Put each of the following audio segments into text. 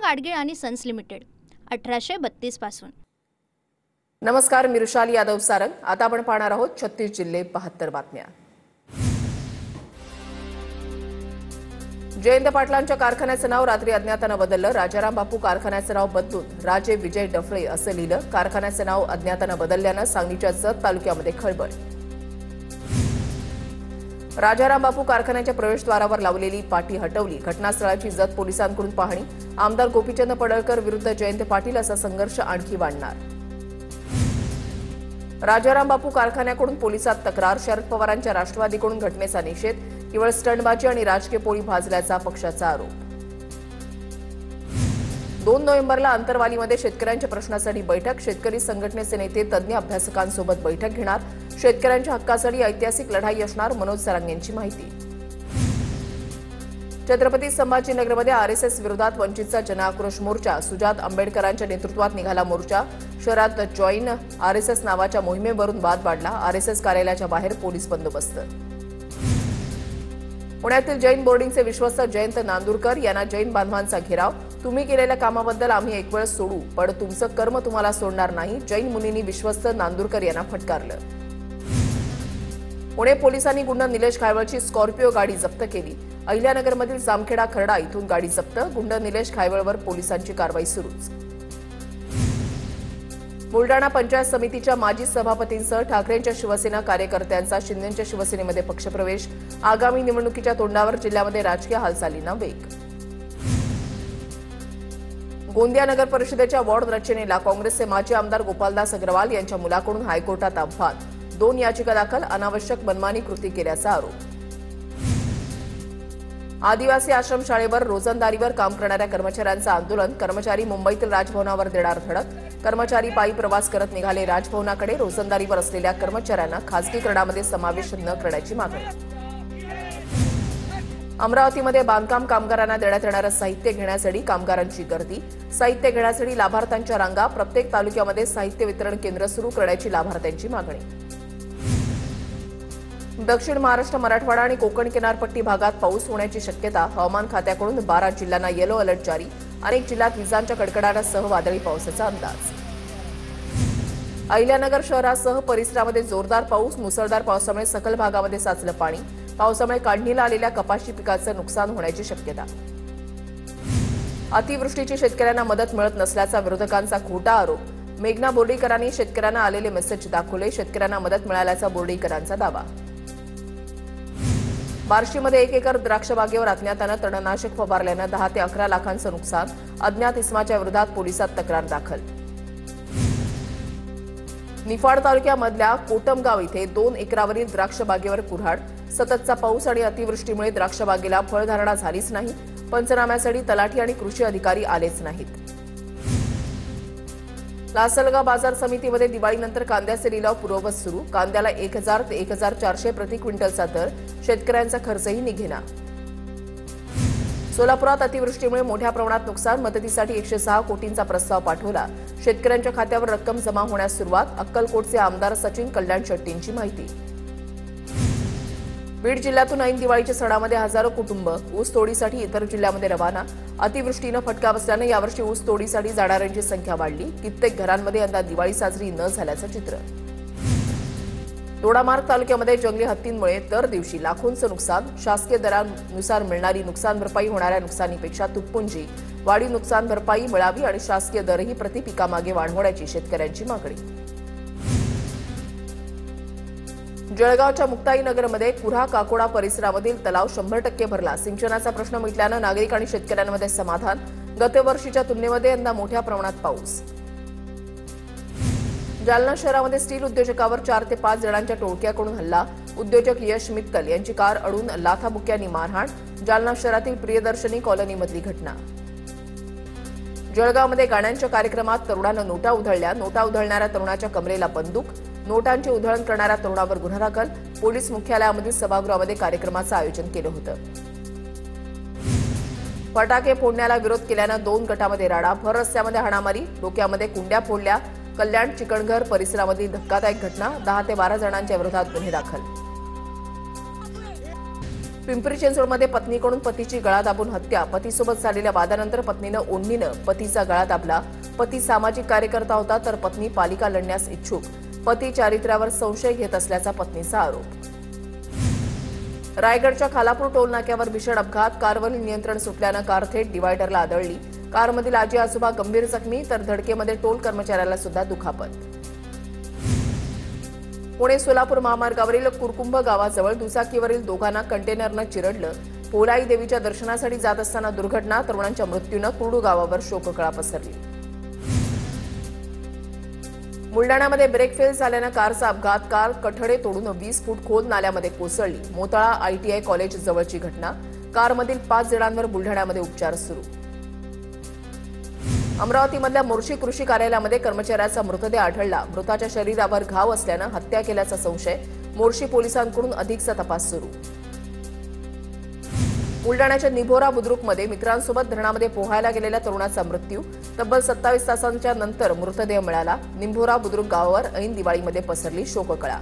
गाडगीळ आणि sons limited 1832 पासून। नमस्कार, मी रुशाली यादव सारंग। आता आपण पाहणार आहोत 36 जिल्हे 72 बातम्या। जयंत पाटलांच्या कारखान्याचं नाव रात्री अज्ञातानं बदललं। राजाराम बापू कारखान्याचं नाव बदलून राजे विजय डफळे असं लिहिलं। कारखान्याचं नाव अज्ञातानं बदलल्यानं सांगलीच्या जत तालुक्यामध्ये खळबळ। राजाराम बापू कारखान्याच्या प्रवेशद्वारावर लावलेली पाटी हटवली। घटनास्थळाची जत पोलिसांकडून पाहणी। आमदार गोपीचंद पडळकर विरुद्ध जयंत पाटील असा संघर्ष आणखी वाढणार। राजाराम बापू कारखान्याकडून पोलिसात तक्रार। शरद पवारांच्या राष्ट्रवादीकडून घटनेचा निषेध। केवळ स्टंटबाजी आणि राजकीय पोळी भाजल्याचा पक्षाचा आरोप। 2 नोव्हेंबरला अंतरवालीमध्ये शेतकऱ्यांच्या प्रश्नासाठी बैठक। शेतकरी संघटनेचे नेते तज्ज्ञ अभ्यासकांसोबत बैठक घेणार। शेतकऱ्यांच्या हक्कासाठी ऐतिहासिक लढाई असणार, मनोज सरांग यांची माहिती। छत्रपती संभाजीनगरमध्ये आरएसएस विरोधात वंचितचा जनआक्रोश मोर्चा। सुजात आंबेडकरांच्या नेतृत्वात निघाला मोर्चा। शहरात जॉईन आरएसएस नावाच्या मोहिमेवरून वाद वाढला। आरएसएस कार्यालयाच्या बाहेर पोलीस बंदोबस्त। पुण्यातील जैन बोर्डिंगचे विश्वस्त जयंत नांदुरकर यांना जैन बांधवांचा घेराव। तुम्ही केलेल्या कामाबद्दल आम्ही एक वेळ सोडू, पण तुमचं कर्म तुम्हाला सोडणार नाही। जैन मुनींनी विश्वस्त नांदुरकर यांना फटकारलं। पुणे पोलिसांनी गुंड निलेश खायवळची स्कॉर्पिओ गाडी जप्त केली। अहिल्यानगरमधील जामखेडा खर्डा इथून गाडी जप्त। गुंड निलेश खायवळवर पोलिसांची कारवाई सुरूच। बुलडाणा पंचायत समितीच्या माजी सभापतींसह ठाकरेंच्या शिवसेना कार्यकर्त्यांचा शिंदेच्या शिवसेनेमध्ये पक्षप्रवेश। आगामी निवडणुकीच्या तोंडावर जिल्ह्यामध्ये राजकीय हालचालींना वेग। गोंदिया नगर परिषदेच्या वॉर्ड रचनेला काँग्रेसचे माजी आमदार गोपालदास अग्रवाल यांच्या मुलाकडून हायकोर्टात आव्हान। 2 याचिका दाखल। अनावश्यक मनमानी कृती केल्याचा आरोप। आदिवासी आश्रमशाळेवर रोजंदारीवर काम करणाऱ्या कर्मचाऱ्यांचं आंदोलन। कर्मचारी मुंबईतील राजभवनावर देणार धडक। कर्मचारी पायी प्रवास करत निघाले राजभवनाकडे। रोजंदारीवर असलेल्या कर्मचाऱ्यांना खासगीकरणामध्ये समावेश न करण्याची मागणी। अमरावतीमध्ये बांधकाम कामगारांना देण्यात येणारं साहित्य घेण्यासाठी कामगारांची गर्दी। साहित्य घेण्यासाठी लाभार्थ्यांच्या रांगा। प्रत्येक तालुक्यामध्ये साहित्य वितरण केंद्र सुरू करण्याची लाभार्थ्यांची मागणी। दक्षिण महाराष्ट्र, मराठवाडा आणि कोकण किनारपट्टी भागात पाऊस होण्याची शक्यता। हवामान खात्याकडून 12 जिल्ह्यांना येलो अलर्ट जारी। अनेक जिल्ह्यात विजांच्या कडकडाटासह वादळी पावसाचा अंदाज। अहिल्यानगर शहरासह परिसरामध्ये जोरदार पाऊस। मुसळधार पावसामुळे सखल भागामध्ये साचलं पाणी। पावसामुळे काढणीला आलेल्या कपाशी पिकाचं नुकसान होण्याची शक्यता। अतिवृष्टीची शेतकऱ्यांना मदत मिळत नसल्याचा विरोधकांचा खोटा आरोप। मेघना बोर्डीकरांनी शेतकऱ्यांना आलेले मेसेज दाखवले। शेतकऱ्यांना मदत मिळाल्याचा बोर्डीकरांचा दावा। बार्शीमध्ये 1 एकर द्राक्षबागेवर अज्ञातानं तणनाशक फवारल्यानं 10 ते 11 लाखांचं नुकसान। अज्ञात इसमाच्या विरोधात पोलिसात तक्रार दाखल। निफाड तालुक्यामधल्या कोटमगाव इथे 2 एकरावरील द्राक्षबागेवर कुऱ्हाड। सततचा पाऊस आणि अतिवृष्टीमुळे द्राक्षबागेला फळधारणा झालीच नाही। पंचनाम्यासाठी तलाठी आणि कृषी अधिकारी आलेच नाहीत। लासलगाव बाजार समितीमध्ये दिवाळीनंतर कांद्याचे लिलाव पूर्ववत सुरू। कांद्याला 1000 ते 1400 प्रति क्विंटलचा दर। शेतकऱ्यांचा खर्चही निघेना। सोलापुरात अतिवृष्टीमुळे मोठ्या प्रमाणात नुकसान। मदतीसाठी 106 कोटींचा प्रस्ताव पाठवला। शेतकऱ्यांच्या खात्यावर रक्कम जमा होण्यास सुरुवात। अक्कलकोटचे आमदार सचिन कल्याण शेट्टींची माहिती। बीड जिल्ह्यातून ऐन दिवाळीच्या सणामध्ये हजारो कुटुंब ऊस तोडीसाठी इतर जिल्ह्यामध्ये रवाना। अतिवृष्टीनं फटका बसल्यानं यावर्षी ऊस तोडीसाठी जाणाऱ्यांची संख्या वाढली। कित्येक घरांमध्ये यंदा दिवाळी साजरी न झाल्याचं चित्र। दोडामार्ग तालुक्यामध्ये जंगली हत्तींमुळे दर दिवशी लाखोंचं नुकसान। शासकीय दरानुसार मिळणारी नुकसान भरपाई होणाऱ्या नुकसानीपेक्षा तुटपुंजी। वाढीव नुकसान भरपाई मिळावी आणि शासकीय दरही प्रतिपिकामागे वाढवण्याची शेतकऱ्यांची मागणी। जळगावच्या मुक्ताईनगरमध्ये कुऱ्हा काकोडा परिसरामधील तलाव 100% भरला। सिंचनाचा प्रश्न मिटल्यानं नागरिक आणि शेतकऱ्यांमध्ये समाधान। गतवर्षीच्या तुलनेमध्ये यंदा मोठ्या प्रमाणात पाऊस। जालना शहरामध्ये स्टील उद्योजकावर 4 ते 5 जणांच्या टोळक्याकडून हल्ला। उद्योजक यश मित्तल यांची कार अडून लाथाबुक्क्यांनी मारहाण। जालना शहरातील प्रियदर्शनी कॉलनीमधली घटना। जळगावमध्ये गाण्यांच्या कार्यक्रमात तरुणानं नोटा उधळल्या। नोटा उधळणाऱ्या तरुणाच्या कमरेला बंदूक। नोटांची उधळण करणाऱ्या तरुणावर गुन्हा दाखल। पोलीस मुख्यालयामधील सभागृहामध्ये कार्यक्रमाचं आयोजन केलं होतं। फटाके फोडण्याला विरोध केल्यानं 2 गटामध्ये राडा। भर रस्त्यामध्ये हाणामारी। डोक्यामध्ये कुंड्या फोडल्या। कल्याण चिकणघर परिसरामधील धक्कादायक घटना। 10 ते 12 जणांच्या विरोधात गुन्हे दाखल। पिंपरी चिंचवडमध्ये पत्नीकडून पतीची गळा दाबून हत्या. पतीसोबत झालेल्या वादानंतर पत्नीनं ओढणीनं पतीचा गळा दाबला. पती सामाजिक कार्यकर्ता होता तर पत्नी पालिका लढण्यास इच्छुक. पती चारित्र्यावर संशय घेत असल्याचा पत्नीचा आरोप. रायगडच्या खालापूर टोल नाक्यावर भीषण अपघात. कारवरील नियंत्रण सुटल्यानं कार थेट डिवायडरला आदळली. कारमधील आजी आजोबा गंभीर जखमी तर धडकेमध्ये टोल कर्मचाऱ्याला सुद्धा दुखापत. पुणे सोलापूर महामार्गावरील कुरकुंभ गावाजवळ दुचाकीवरील दोघांना कंटेनरनं चिरडलं. पोलाई देवीच्या दर्शनासाठी जात असताना दुर्घटना. तरुणांच्या मृत्यूनं कुर्डू गावावर शोककळा पसरली. बुलडाण्यामध्ये ब्रेक फेल झाल्यानं कारचा अपघात. कार कठडे तोडून 20 फूट खोल नाल्यामध्ये कोसळली. मोताळा ITI कॉलेज जवळची घटना. कारमधील 5 जणांवर बुलढाण्यामध्ये उपचार सुरू. अमरावतीमधल्या मोर्शी कृषी कार्यालयामध्ये कर्मचाऱ्याचा मृतदेह आढळला. मृताच्या शरीरावर घाव असल्यानं हत्या केल्याचा संशय. मोर्शी पोलिसांकडून अधिकचा तपास सुरू. बुलडाण्याच्या निभोरा बुद्रुकमध्ये मित्रांसोबत धरणामध्ये पोहायला गेलेल्या तरुणाचा मृत्यू. तब्बल 27 तासांच्या नंतर मृतदेह मिळाला. निंभोरा बुद्रुक गावावर ऐन दिवाळीमध्ये पसरली शोककळा.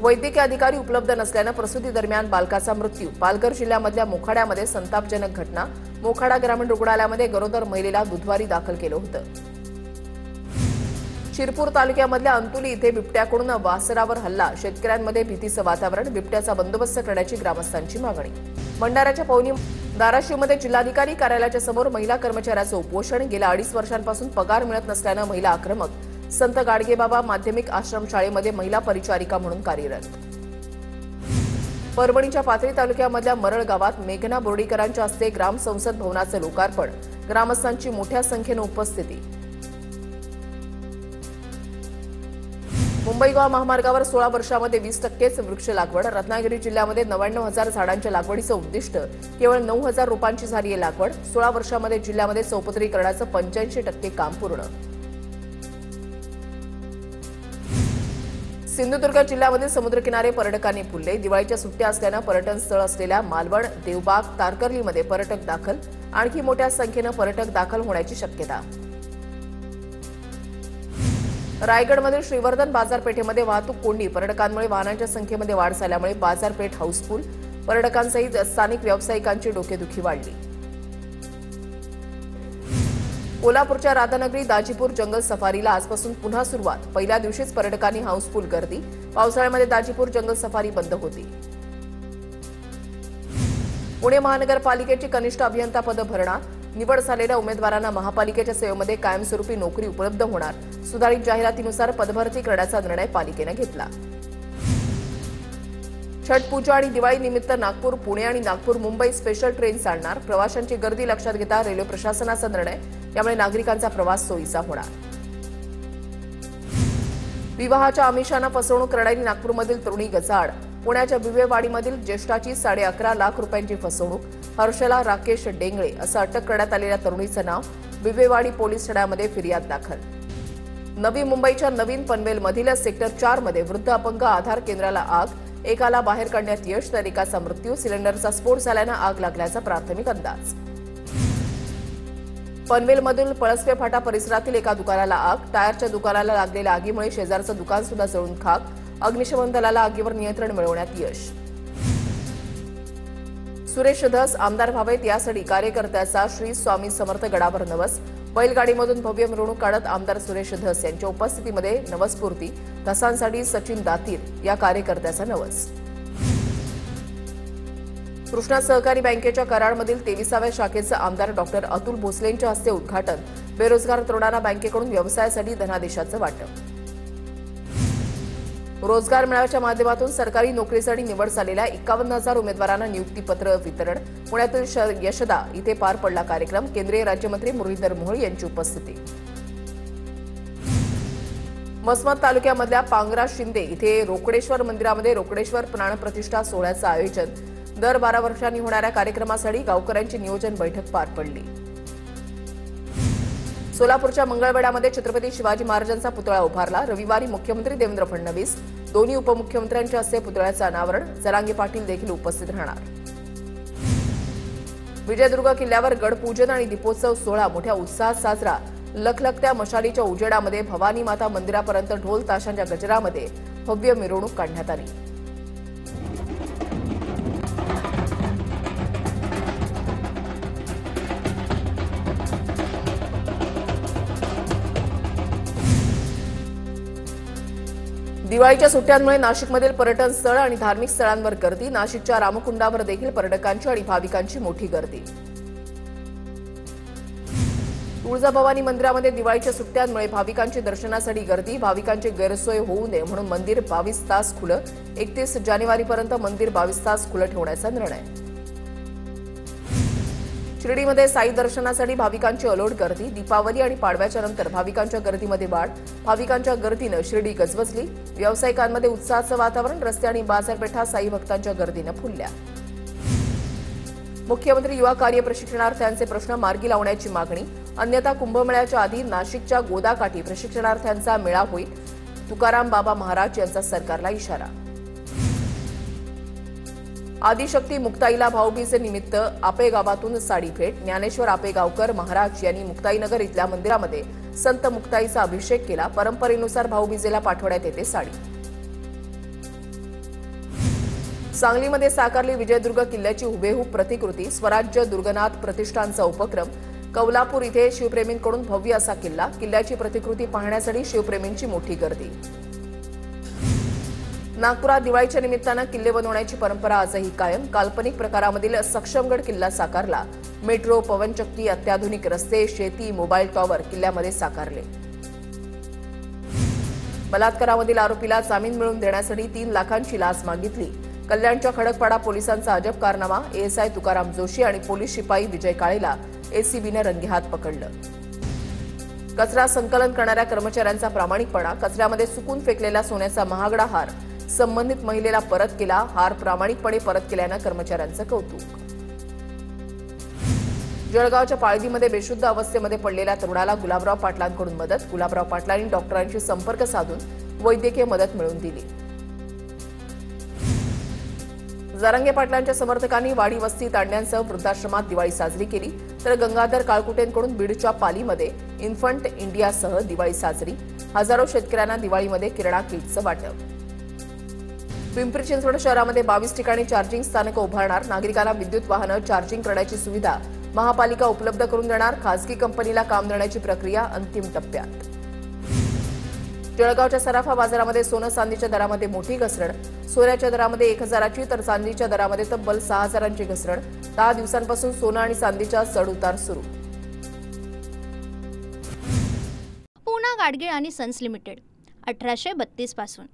वैद्यकीय अधिकारी उपलब्ध नसल्यानं प्रसूती दरम्यान बालकाचा मृत्यू. पालघर जिल्ह्यामधल्या मोखाड्यामध्ये संतापजनक घटना. मोखाडा ग्रामीण रुग्णालयामध्ये गरोदर महिलेला बुधवारी दाखल केलं होतं. शिरपूर तालुक्यामधल्या अंतुली इथे बिबट्याकडून वासरावर हल्ला. शेतकऱ्यांमध्ये भीतीचं वातावरण. बिबट्याचा बंदोबस्त करण्याची ग्रामस्थांची मागणी. भंडाऱ्याच्या पवनी धाराशिवमध्ये जिल्हाधिकारी कार्यालयाच्या समोर महिला कर्मचाऱ्याचं उपोषण. गेल्या 2.5 वर्षांपासून पगार मिळत नसल्यानं महिला आक्रमक. संत गाडगेबाबा माध्यमिक आश्रमशाळेमध्ये महिला परिचारिका म्हणून कार्यरत. परभणीच्या पाथरी तालुक्यामधल्या मरळ गावात मेघना बोर्डीकरांच्या हस्ते ग्रामसंसद भवनाचं लोकार्पण. ग्रामस्थांची मोठ्या संख्येनं उपस्थिती. मुंबई गोवा महामार्गावर 16 वर्षामध्ये 20% वृक्ष लागवड. रत्नागिरी जिल्ह्यामध्ये 99,000 झाडांच्या लागवडीचं उद्दिष्ट. केवळ 9,000 रोपांची झाली आहे लागवड. 16 वर्षामध्ये जिल्ह्यामध्ये चौपदरीकरणाचं 85% काम पूर्ण. सिंधुदुर्ग जिल्ह्यामध्ये समुद्रकिनारे पर्यटकांनी फुलले. दिवाळीच्या सुट्ट्या असल्यानं पर्यटन स्थळ असलेल्या मालवण, देवबाग, तारकर्लीमध्ये पर्यटक दाखल. आणखी मोठ्या संख्येनं पर्यटक दाखल होण्याची शक्यता. रायगडमधील श्रीवर्धन बाजारपेठेमध्ये वाहतूक कोंडी. पर्यटकांमुळे वाहनांच्या संख्येमध्ये वाढ झाल्यामुळे बाजारपेठ हाऊसफुल. पर्यटकांसहित स्थानिक व्यावसायिकांची डोकेदुखी वाढली. कोल्हापूरच्या राधानगरी दाजीपूर जंगल सफारीला आजपासून पुन्हा सुरुवात. पहिल्या दिवशीच पर्यटकांनी हाऊसफुल गर्दी. पावसाळ्यामध्ये दाजीपूर जंगल सफारी बंद होती. पुणे महानगरपालिकेची कनिष्ठ अभियंता पदं भरणार. निवड झालेल्या उमेदवारांना महापालिकेच्या सेवेमध्ये कायमस्वरूपी नोकरी उपलब्ध होणार. सुधारित जाहिरातीनुसार पदभरती करण्याचा निर्णय पालिकेनं घेतला. छठ पूजा आणि दिवाळी निमित्त नागपूर, पुणे आणि नागपूर मुंबई स्पेशल ट्रेन चालणार. प्रवाशांची गर्दी लक्षात घेता रेल्वे प्रशासनाचा निर्णय. यामुळे नागरिकांचा प्रवास सोयीचा होणार. विवाहाच्या आमिषानं फसवणूक करणारी नागपूरमधील तरुणी गजाआड. पुण्याच्या बिबवेवाडीमधील ज्येष्ठाची 11.5 लाख रुपयांची फसवणूक. हर्षला राकेश डेंगळे असं अटक करण्यात आलेल्या तरुणीचं नाव. बिबवेवाडी पोलीस ठाण्यामध्ये फिर्याद दाखल. नवी मुंबईच्या नवीन पनवेलमधील सेक्टर 4 मध्ये वृद्ध अपंग आधार केंद्राला आग. एकाला बाहेर काढण्यात यश तर एकाचा मृत्यू. सिलेंडरचा स्फोट झाल्यानं आग लागल्याचा प्राथमिक अंदाज. पनवेलमधील पळसवे फाटा परिसरातील एका दुकानाला आग. टायरच्या दुकानाला लागलेल्या आगीमुळे शेजारचं दुकान सुद्धा जळून खाक. अग्निशमन दलाला आगीवर नियंत्रण मिळवण्यात यश. सुरेश धस आमदार व्हावेत यासाठी कार्यकर्त्याचा श्री स्वामी समर्थ गडावर नवस. बैलगाडीमधून भव्य मिरवणूक काढत आमदार सुरेश धस यांच्या उपस्थितीमध्ये नवसपूर्ती. धसांसाठी सचिन दातीर या कार्यकर्त्याचा नवस. कृष्णा सहकारी बँकेच्या कराडमधील 23व्या शाखेचं आमदार डॉक्टर अतुल भोसलेंच्या हस्ते उद्घाटन. बेरोजगार तरुणांना बँकेकडून व्यवसायासाठी धनादेशाचं वाटप. रोजगार मेळाव्याच्या माध्यमातून सरकारी नोकरीसाठी निवड झालेल्या 51,000 उमेदवारांना नियुक्तीपत्र वितरण. पुण्यातील यशदा इथे पार पडला कार्यक्रम. केंद्रीय राज्यमंत्री मुरलीधर मोहोळ यांची उपस्थिती. मसमत तालुक्यामधल्या पांगरा शिंदे इथे रोकडेश्वर मंदिरामध्ये रोकडेश्वर प्राणप्रतिष्ठा सोहळ्याचं आयोजन. दर 12 वर्षांनी होणाऱ्या कार्यक्रमासाठी गावकऱ्यांची नियोजन बैठक पार पडली. सोलापूरच्या मंगळवेढ्यामध्ये छत्रपती शिवाजी महाराजांचा पुतळा उभारला. रविवारी मुख्यमंत्री देवेंद्र फडणवीस, दोन्ही उपमुख्यमंत्र्यांच्या हस्ते पुतळ्याचं अनावरण. जरांगे पाटील देखील उपस्थित राहणार. विजयदुर्ग किल्ल्यावर गडपूजन आणि दीपोत्सव सोहळा मोठ्या उत्साहात साजरा. लखलखत्या मशालीच्या उजेडामध्ये भवानी माता मंदिरापर्यंत ढोल ताशांच्या गजरामध्ये भव्य मिरवणूक काढण्यात आली. दिवाळीच्या सुट्ट्यांमुळे नाशिकमधील पर्यटन स्थळ आणि धार्मिक स्थळांवर गर्दी. नाशिकच्या रामकुंडावर देखील पर्यटकांची आणि भाविकांची मोठी गर्दी. तुळजाभवानी मंदिरामध्ये दिवाळीच्या सुट्ट्यांमुळे भाविकांची दर्शनासाठी गर्दी. भाविकांची गैरसोय होऊ नये म्हणून मंदिर 22 तास खुलं. 31 जानेवारीपर्यंत मंदिर 22 तास खुलं ठेवण्याचा निर्णय. शिर्डीमध्ये साई दर्शनासाठी भाविकांची अलोट गर्दी. दीपावली आणि पाडव्याच्या नंतर भाविकांच्या गर्दीमध्ये वाढ. भाविकांच्या गर्दीनं शिर्डी गजबजली. व्यावसायिकांमध्ये उत्साहाचं वातावरण. रस्ते आणि बाजारपेठा साई भक्तांच्या गर्दीनं फुलल्या. मुख्यमंत्री युवा कार्य प्रशिक्षणार्थ्यांचे प्रश्न मार्गी लावण्याची मागणी. अन्यथा कुंभमेळ्याच्या आधी नाशिकच्या गोदाकाठी प्रशिक्षणार्थ्यांचा मेळा होईल. तुकाराम बाबा महाराज यांचा सरकारला इशारा. आदिशक्ती मुक्ताईला भाऊबीजेनिमित्त आपेगावातून साडी भेट. ज्ञानेश्वर आपेगावकर महाराज यांनी मुक्ताईनगर इथल्या मंदिरामध्ये संत मुक्ताईचा अभिषेक केला. परंपरेनुसार भाऊबीजेला पाठवण्यात येते साडी. सांगलीमध्ये साकारली विजयदुर्ग किल्ल्याची हुबेहूब प्रतिकृती. स्वराज्य दुर्गनाथ प्रतिष्ठानचा उपक्रम. कौलापूर इथे शिवप्रेमींकडून भव्य असा किल्ला. किल्ल्याची प्रतिकृती पाहण्यासाठी शिवप्रेमींची मोठी गर्दी. नागपुरात दिवाळीच्या निमित्तानं किल्ले बनवण्याची परंपरा आजही कायम. काल्पनिक प्रकारामधील सक्षमगड किल्ला साकारला. मेट्रो, पवनचक्की, अत्याधुनिक रस्ते, शेती, मोबाईल टॉवर किल्ल्यामध्ये साकारले. बलात्कारामधील आरोपीला जामीन मिळवून देण्यासाठी 3 लाखांची लाच मागितली. कल्याणच्या खडकपाडा पोलिसांचा अजब कारनामा. एएसआय तुकाराम जोशी आणि पोलीस शिपाई विजय काळेला एसीबीने रंगेहात पकडलं. कचरा संकलन करणाऱ्या कर्मचाऱ्यांचा प्रामाणिकपणा. कचऱ्यामध्ये सुकून फेकलेला सोन्याचा महागडा हार संबंधित महिलेला परत केला. हार प्रामाणिकपणे परत केल्यानं कर्मचाऱ्यांचं कौतुक. जळगावच्या पाळदीमध्ये बेशुद्ध अवस्थेमध्ये पडलेल्या तरुणाला गुलाबराव पाटलांकडून मदत. गुलाबराव पाटलांनी डॉक्टरांशी संपर्क साधून वैद्यकीय मदत मिळवून दिली. जरांगे पाटलांच्या समर्थकांनी वाडी वस्ती तांड्यांसह वृद्धाश्रमात दिवाळी साजरी केली. तर गंगाधर काळकुटेंकडून बीडच्या पालीमध्ये इन्फंट इंडियासह दिवाळी साजरी. हजारो शेतकऱ्यांना दिवाळीमध्ये किराणा किटचं वाटप. पिंपरी चिंचवड शहरामध्ये 22 ठिकाणी चार्जिंग स्थानकं उभारणार. नागरिकांना विद्युत वाहनं चार्जिंग करण्याची सुविधा महापालिका उपलब्ध करून देणार. खासगी कंपनीला काम देण्याची प्रक्रिया अंतिम टप्प्यात. जळगावच्या सराफा बाजारामध्ये सोनं चांदीच्या दरामध्ये मोठी घसरण. सोन्याच्या दरामध्ये 1000ची तर चांदीच्या दरामध्ये तब्बल 6000ची घसरण. 10 दिवसांपासून सोनं आणि चांदीच्या चढ-उतार सुरू. पूना गाडगीळ आणि सन्स लिमिटेड 1832 पासून